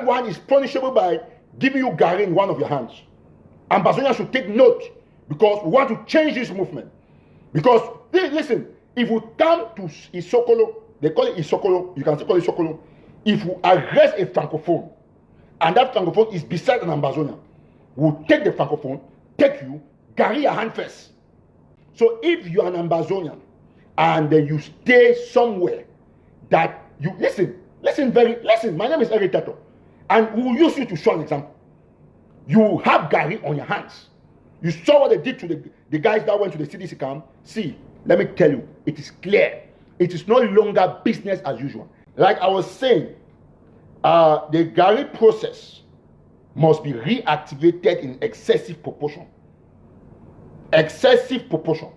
That one is punishable by giving you Garri in one of your hands. Ambazonians should take note, because we want to change this movement. Because, listen, if we come to Isokolo, they call it Isokolo, you can still call it Isokolo. If we arrest a Francophone, and that Francophone is beside an Ambazonian, we'll take the Francophone, take you, Garri your hand first. So if you're an Ambazonian, and then you stay somewhere that you, listen, my name is Eric Tataw, and we will use you to show an example. You have Garri on your hands. You saw what they did to the guys that went to the CDC camp. See, let me tell you, it is clear. It is no longer business as usual. Like I was saying, the Garri process must be reactivated in excessive proportion. Excessive proportion.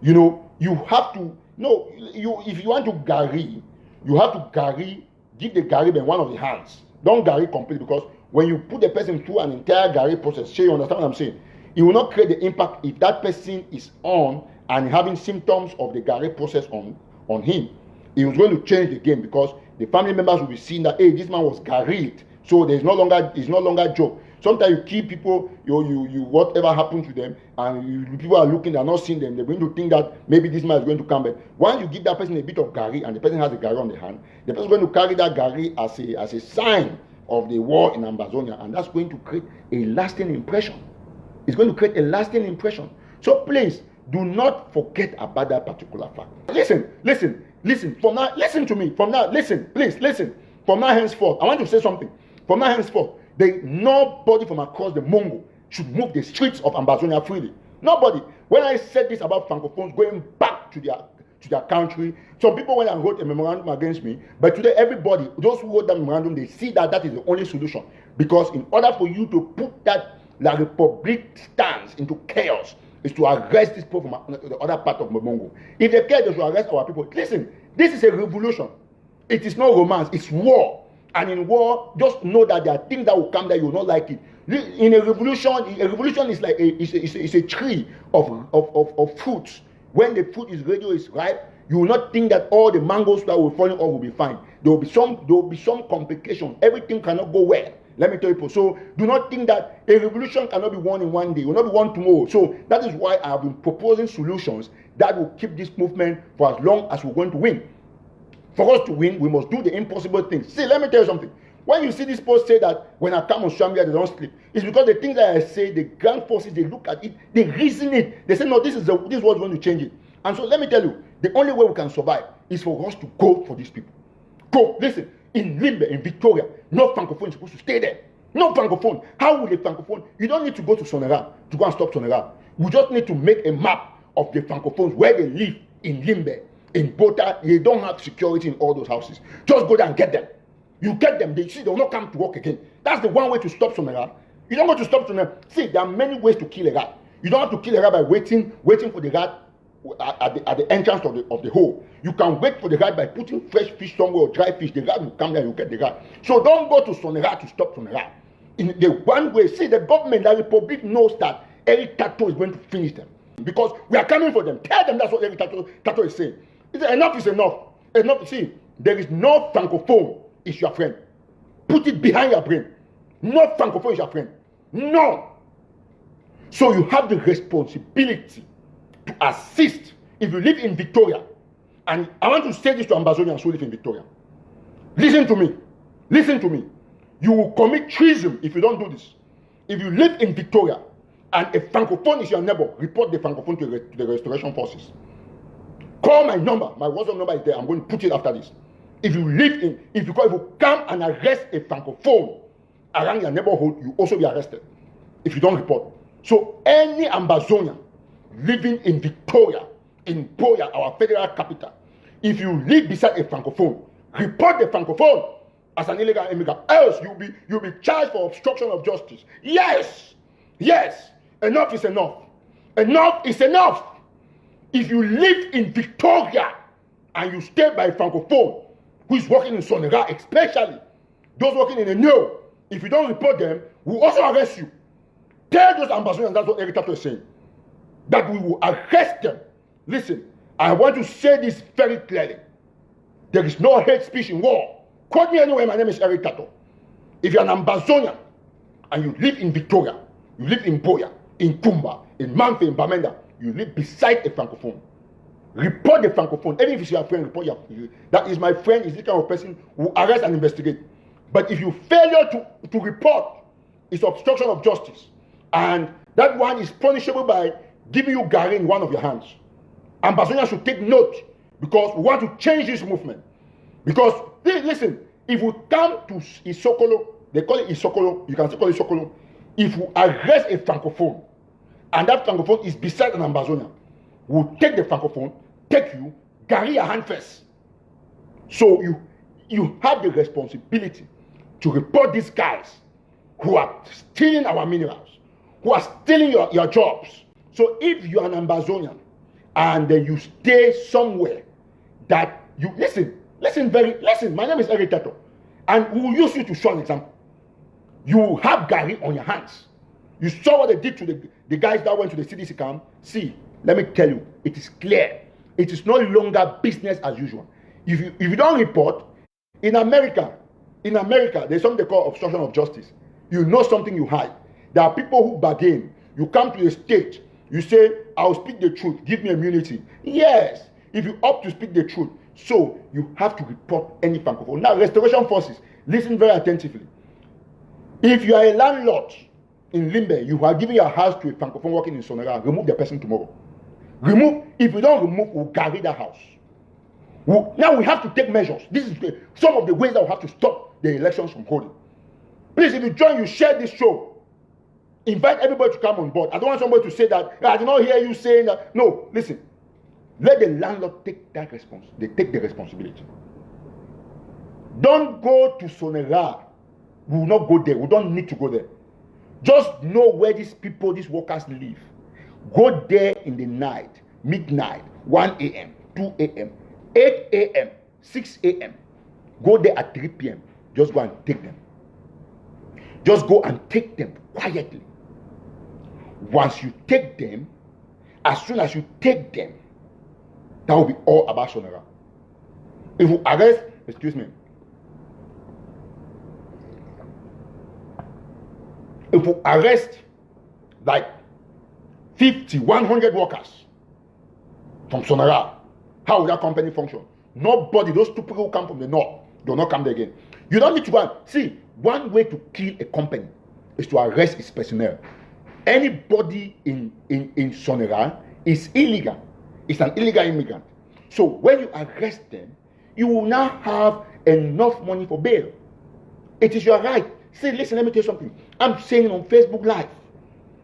You know, you have to, no, if you want to Garri, you have to give the Garri in one of the hands. Don't Garri completely, because when you put the person through an entire Garri process, sure, you understand what I'm saying? It will not create the impact if that person is on and having symptoms of the Garri process on him. It was going to change the game, because the family members will be seeing that, hey, this man was Garried. So it's no longer a joke. Sometimes you keep people, you whatever happened to them, and people are looking, they're not seeing them, they're going to think that maybe this man is going to come back. Once you give that person a bit of Garri, and the person has a Garri on the hand, the person is going to carry that Garri as a sign of the war in Ambazonia, and that's going to create a lasting impression. It's going to create a lasting impression. So please, do not forget about that particular fact. Listen. From now, listen to me. From now, listen. Please, listen. From now henceforth, I want to say something. From now henceforth, nobody from across the Mongo should move the streets of Ambazonia freely. Nobody. When I said this about Francophones going back to their country, some people went and wrote a memorandum against me, but today everybody, those who wrote that memorandum, they see that is the only solution. Because in order for you to put that La Republic stance into chaos, is to arrest these people from the other part of Mongo. If they care, they should arrest our people. Listen, this is a revolution. It is not romance, it's war. And in war, just know that there are things that will come that you will not like it. In a revolution is like a tree of fruits. When the fruit is ready or is ripe, you will not think that all the mangoes that will fall off will be fine. There will be some complication. Everything cannot go well. Let me tell you. So do not think that a revolution cannot be won in one day. It will not be won tomorrow. So that is why I have been proposing solutions that will keep this movement for as long as we're going to win. For us to win, we must do the impossible things. See, let me tell you something. When you see this post say that when I come on Shambia, they don't sleep, it's because the things that I say, the ground forces, they look at it, they reason it. They say, no, this is what's going to change it. And so let me tell you, the only way we can survive is for us to go for these people. Go. Listen, in Limbe, in Victoria, no Francophone is supposed to stay there. No Francophone. How will a Francophone? You don't need to go to Sonera to go and stop Sonera. We just need to make a map of the Francophones where they live in Limbe, in Bota. They don't have security in all those houses. Just go there and get them. You get them, they will not come to work again. That's the one way to stop Sonera. You don't go to stop Sonera. See, there are many ways to kill a rat. You don't have to kill a rat by waiting for the rat at the entrance of the hole. You can wait for the rat by putting fresh fish somewhere or dry fish. The rat will come there and you get the rat. So don't go to Sonera to stop Sonera. In the one way, see, the government, the Republic knows that Eric Tataw is going to finish them. Because we are coming for them. Tell them that's what Eric Tataw is saying. Enough is enough. Enough. See, there is no Francophone is your friend. Put it behind your brain. No Francophone is your friend. No. So you have the responsibility to assist. If you live in Victoria, and I want to say this to Ambazonians who live in Victoria. Listen to me. Listen to me. You will commit treason if you don't do this. If you live in Victoria and a Francophone is your neighbor, report the Francophone to the restoration forces. Call my number. My WhatsApp number is there. I'm going to put it after this. If you come and arrest a Francophone around your neighborhood, you also be arrested if you don't report. So any Ambazonian living in Victoria, in Boya, our federal capital, if you live beside a Francophone, report the Francophone as an illegal immigrant. Else you'll be charged for obstruction of justice. Yes. Enough is enough. Enough is enough. If you live in Victoria and you stay by a Francophone who is working in Sonera, especially those working in the know, if you don't report them, we'll also arrest you. Tell those Ambazonians, that's what Eric Tataw is saying, that we will arrest them. Listen, I want to say this very clearly. There is no hate speech in war. Quote me anyway, my name is Eric Tataw. If you're an Ambazonian and you live in Victoria, you live in Boya, in Kumba, in Manfe, in Bamenda, you live beside a Francophone. Report the Francophone. Even if it's your friend, report your friend. That is my friend, is the kind of person who arrest and investigate. But if you fail to report, it's obstruction of justice. And that one is punishable by giving you Garri in one of your hands. Ambazonians should take note, because we want to change this movement. Because, listen, if we come to Isokolo, they call it Isokolo, you can still call it Isokolo. If we arrest a Francophone, and that Francophone is beside an Ambazonian, we'll take the Francophone, take you, Garri your hand first. So you have the responsibility to report these guys who are stealing our minerals, who are stealing your jobs. So if you are an Ambazonian and then you stay somewhere that you listen, my name is Eric Tataw, and we will use you to show an example. You have Garri on your hands. You saw what they did to the guys that went to the CDC camp. See, let me tell you, it is clear. It is no longer business as usual. If you don't report, in America, there's something they call obstruction of justice. You know something, you hide. There are people who bargain. You come to the state, you say, I'll speak the truth, give me immunity. Yes, if you opt to speak the truth. So you have to report any Francophone. Now, restoration forces, listen very attentively. If you are a landlord in Limbe, you are giving your house to a Francophone working in Sonora, remove the person tomorrow. If you don't remove, we'll Garri that house. Now we have to take measures. This is some of the ways that we have to stop the elections from holding. Please, if you join, you share this show. Invite everybody to come on board. I don't want somebody to say that, I did not hear you saying that. No, listen. Let the landlord take that responsibility. They take the responsibility. Don't go to Sonora. We will not go there. We don't need to go there. Just know where these workers live. Go there in the night, midnight, 1 a.m., 2 a.m., 8 a.m., 6 a.m. Go there at 3 p.m. Just go and take them. Just go and take them quietly. Once you take them, as soon as you take them, that will be all about Sonora. If you arrest, if you arrest like 50, 100 workers from Sonora, how will that company function? Nobody, those two people who come from the north, they will not come there again. You don't need to go and see. One way to kill a company is to arrest its personnel. Anybody in Sonora is illegal. It's an illegal immigrant. So when you arrest them, you will now have enough money for bail. It is your right. See, listen, let me tell you something. I'm saying it on Facebook Live.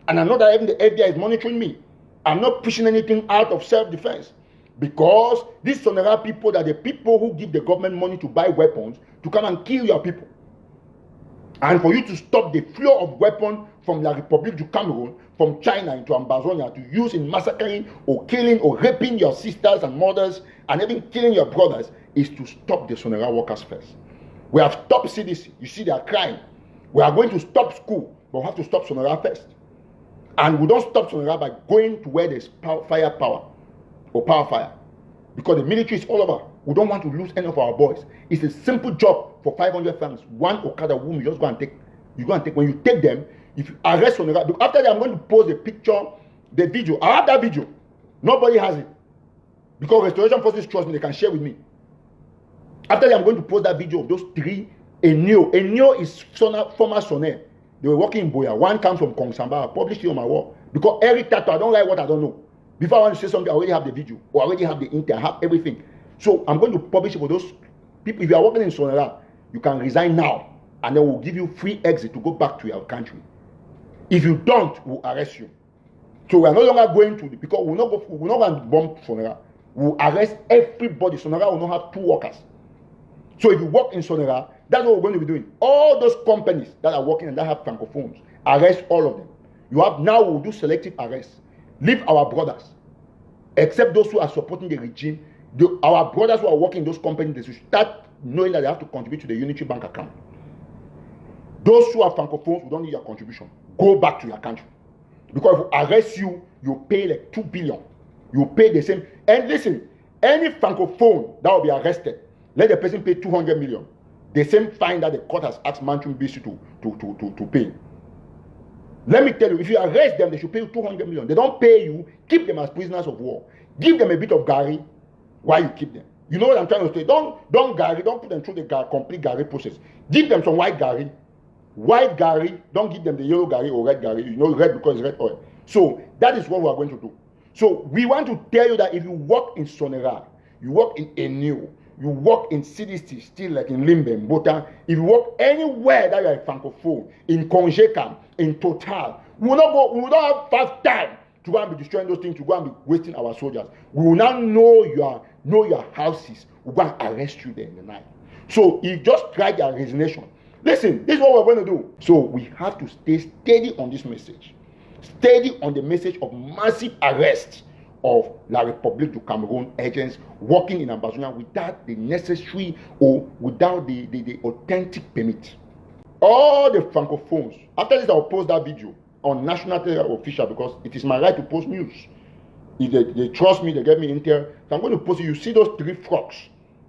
And I know that even the FBI is monitoring me. I'm not pushing anything out of self-defense. Because these Sonora people are the people who give the government money to buy weapons to come and kill your people. And for you to stop the flow of weapons from La Republic to Cameroon, from China into Ambazonia to use in massacring or killing or raping your sisters and mothers and even killing your brothers is to stop the Sonora workers first. We have stopped CDC. You see they are crying. We are going to stop school, but we have to stop Sonora first. And we don't stop Sonora by going to where there's firepower or power fire. Because the military is all over. We don't want to lose any of our boys. It's a simple job for 500 francs. One Okada whom you just go and take. You go and take. When you take them, if you arrest Sonora, after that I'm going to post the picture, the video. I have that video. Nobody has it. Because restoration forces trust me, they can share with me. After that I'm going to post that video of those three. Enyo is former Soner. They were working in Boya. One comes from Kongsamba. I published it on my wall. Because Eric Tataw, I don't like what I don't know. Before I want to say something, I already have the video. Or I already have the intent. I have everything. So I'm going to publish it for those people. If you are working in Sonora, you can resign now. And then we'll give you free exit to go back to your country. If you don't, we'll arrest you. So we are no longer going to, because we're not going to bomb Sonora. We'll arrest everybody. Sonora will not have 2 workers. So if you work in Sonora, that's what we're going to be doing. All those companies that are working and that have francophones, arrest all of them. You have now, we'll do selective arrests. Leave our brothers, except those who are supporting the regime. Our brothers who are working in those companies, they should start knowing that they have to contribute to the unitary bank account. Those who are francophones, we don't need your contribution. Go back to your country. Because if we arrest you, you pay like 2 billion. You pay the same. And listen, any francophone that will be arrested, let the person pay 200 million. the same fine that the court has asked Manchum BC to pay. Let me tell you, if you arrest them, they should pay you 200 million. They don't pay you, keep them as prisoners of war. Give them a bit of Garri while you keep them. You know what I'm trying to say? Don't Garri, don't put them through the complete Garri process. Give them some white Garri. White Garri, don't give them the yellow Garri or red Garri. You know, red because it's red oil. So that is what we are going to do. So we want to tell you that if you work in Sonera, you work in Enio, you work in CDC, still like in Limbe, in Bota, if you work anywhere that you are a francophone, in Congecam, in Total, we will not have time to go and be destroying those things, to go and be wasting our soldiers. We will now know your houses. We'll go and arrest you there in the night. So you just try their resignation. Listen, this is what we're going to do. So we have to stay steady on this message. Steady on the message of massive arrest of La République du Cameroon agents working in Ambazonia without the necessary or without the authentic permit. All the francophones, after this I'll post that video on National Telegram Official because it is my right to post news. If they trust me, they get me intel. So I'm going to post it. You see those 3 frogs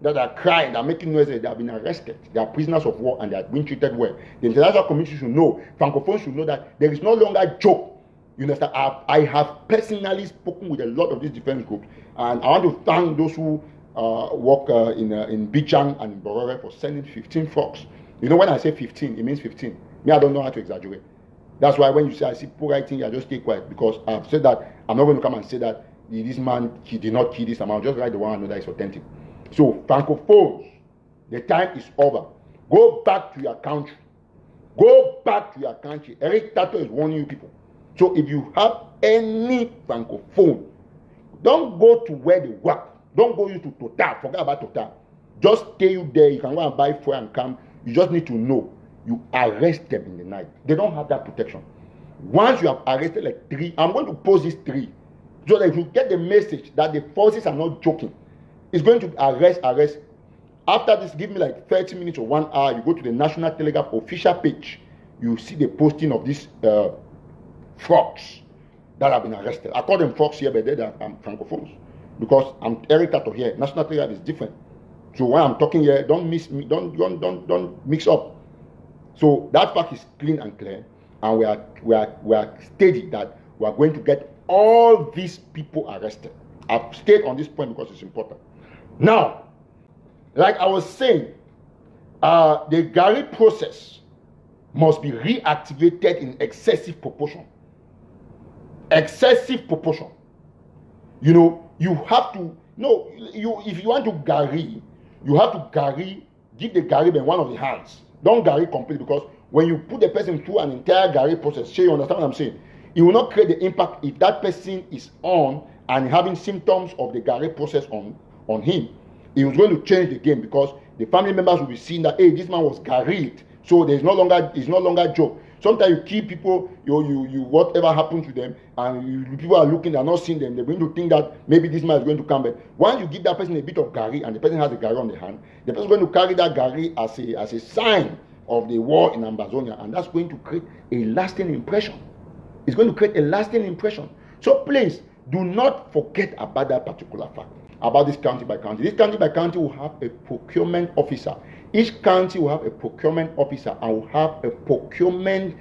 that are crying, that are making noise, they have been arrested. They are prisoners of war and they are being treated well. The international community should know, francophones should know that there is no longer a joke. You understand? I have personally spoken with a lot of these defense groups, and I want to thank those who work in Bichang and in Borore for sending 15 frogs. You know, when I say 15, it means 15. Me, I don't know how to exaggerate. That's why when you say I see people writing, I just stay quiet because I've said that I'm not going to come and say that this man, he did not kill this amount. Just write the one I know that is authentic. So, francophones, the time is over. Go back to your country. Go back to your country. Eric Tataw is warning you people. So if you have any francophone, don't go to where they work. Don't go you to Total. Forget about Total. Just stay you there. You can go and buy fuel and come. You just need to know. You arrest them in the night. They don't have that protection. Once you have arrested like 3, I'm going to post these 3. So that if you get the message that the forces are not joking, it's going to arrest. After this, give me like 30 minutes or 1 hour. You go to the National Telegraph official page. You see the posting of this frogs that have been arrested. I call them frogs here, but they're francophones because I'm Eric Tataw here. National Telegraph is different. So when I'm talking here, don't mix up. So that fact is clean and clear, and we are steady that we are going to get all these people arrested. I've stayed on this point because it's important. Now, like I was saying, the Garri process must be reactivated in excessive proportion. Excessive proportion. You know, you have to if you want to Garri, you have to give the Garri in one of the hands. Don't Garri completely, because when you put the person through an entire Garri process, sure you understand what I'm saying? It will not create the impact if that person is on and having symptoms of the Garri process on him. It was going to change the game because the family members will be seeing that, hey, this man was Garried. So it's no longer a joke. Sometimes you keep people, you whatever happened to them, and people are looking, they're not seeing them. They're going to think that maybe this man is going to come back. Once you give that person a bit of Garri, and the person has a Garri on the hand, the person is going to carry that Garri as a sign of the war in Ambazonia, and that's going to create a lasting impression. It's going to create a lasting impression. So please, do not forget about that particular fact, about this county by county. This county by county will have a procurement officer. Each county will have a procurement officer and will have a procurement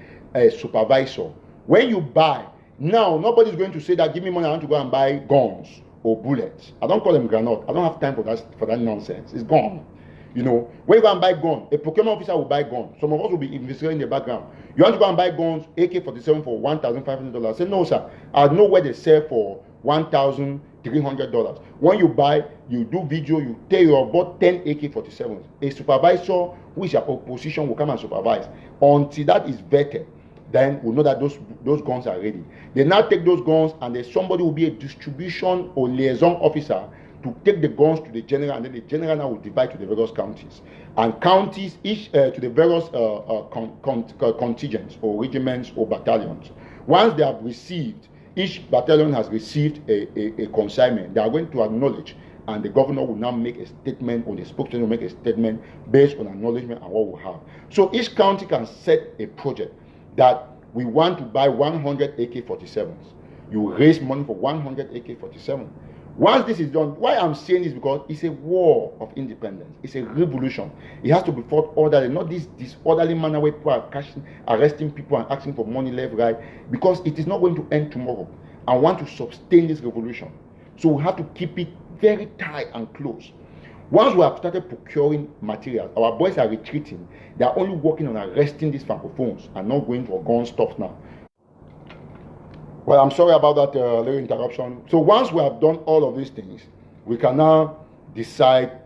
supervisor. When you buy, now nobody's going to say that, give me money, I want to go and buy guns or bullets. I don't call them granite. I don't have time for that nonsense. It's gone. You know, when you go and buy gun, a procurement officer will buy gun. Some of us will be investigating in the background. You want to go and buy guns, AK-47 for $1,500. Say, no, sir. I know where they sell for $1,300. When you buy, you do video, you tell you about 10 AK-47s. A supervisor who is your opposition will come and supervise. Until that is vetted, then we'll know that those guns are ready. They now take those guns, and then somebody will be a distribution or liaison officer to take the guns to the general, and then the general now will divide to the various counties. And counties each to the various contingents or regiments or battalions. Once they have received, each battalion has received a consignment, they are going to acknowledge, and the governor will now make a statement, or the spokesman will make a statement based on acknowledgement and what we have. So each county can set a project that we want to buy 100 AK-47s. You raise money for 100 AK-47. Once this is done, why I'm saying this, because it's a war of independence. It's a revolution. It has to be fought orderly, not this disorderly manner where people are arresting people and asking for money left, right, because it is not going to end tomorrow. I want to sustain this revolution. So we have to keep it very tight and close. Once we have started procuring materials, our boys are retreating. They are only working on arresting these francophones and not going for gun stuff now. Well, I'm sorry about that little interruption. So once we have done all of these things, we can now decide.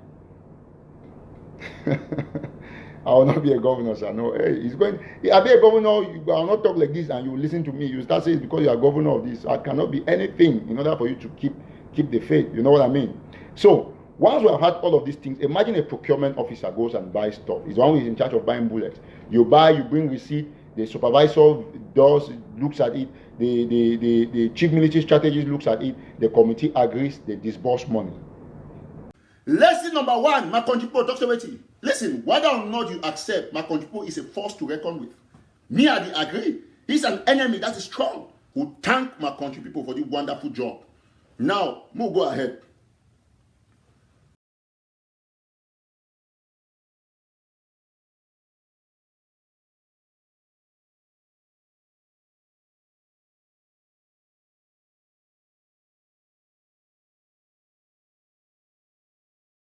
I will not be a governor, sir. No, hey, he's going. I'll be a governor. I will not talk like this, and you listen to me. You start saying it's because you are governor of this. I cannot be anything in order for you to keep the faith. You know what I mean? So once we have had all of these things, imagine a procurement officer goes and buys stuff. He's the one who is in charge of buying bullets. You buy, you bring receipt. The supervisor looks at it. The chief military strategist looks at it. The committee agrees. They disburse money. Lesson number 1, my country people talk about it. Listen, whether or not you accept, my country people is a force to reckon with. Me, I agree. He's an enemy that is strong. Who thank my country people for the wonderful job. Now, we'll go ahead.